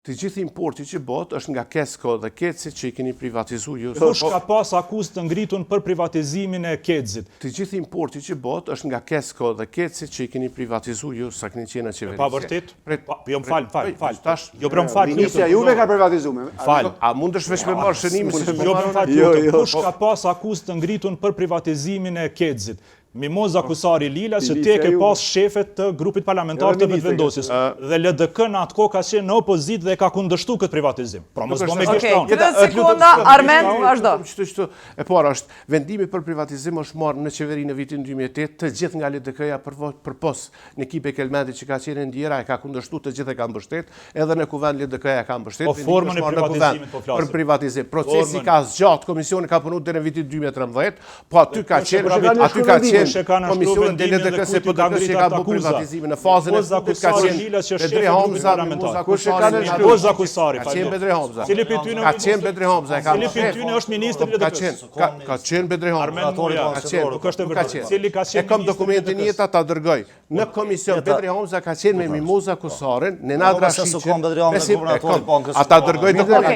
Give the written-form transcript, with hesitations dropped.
Të gjithë importi që bot është nga Kesko dhe Keci që I keni privatizu ju. Kush ka pas akuzë të ngritun për privatizimin e Kecit? Të gjithë importi që bot është nga Kesko dhe Keci që I keni privatizu ju sa keni qenë në qeverisje. Pa vërtet? Jo më falë. Jo më falë. Ministja juve ka privatizuar. Falë. A mund është veç me marrë shënimi? Jo më falë. Kush ka pas akuzë të ngritun për privatizimin e Kecit? Mimoza Kusari Lila, që te ke pas shefet të grupit parlamentar të vetëvendosjes. Dhe LDK në atë kohë ka qenë në opozit dhe ka kundështu këtë privatizim. Pra mos do me kështon. 30 sekunda, Armend, vazhdo. E para është, vendimi për privatizim është marrë në qeveri në vitin 2008, të gjithë nga LDK-ja për pos në ekipe Kelmendit që ka qenë ndjera, e ka kundështu, të gjithë e ka mbështet, edhe në kuvend LDK-ja ka mbështet. Po formën e privatizimit po flasim. Për privatizim. Procesi ka zgjatë, komisioni ka punu dhe në vitin 2013, po aty ka qenë Komisionin dhe LDK se për të kështë që ka bu privatizimin në fazën e fundit ka qenë Bedri Hamza, Mimoza Kusari. Ka qenë Bedri Hamza. Ka qenë Bedri Hamza. Cili Pytyne është ministri i LDK-s? Ka qenë Bedri Hamza. Ka qenë. E kam dokumentin jeta ta dërgoj. Në komision Bedri Hamza ka qenë me Mimoza Kusarin, Nenad Rashidin. A ta dërgoj dokumentin.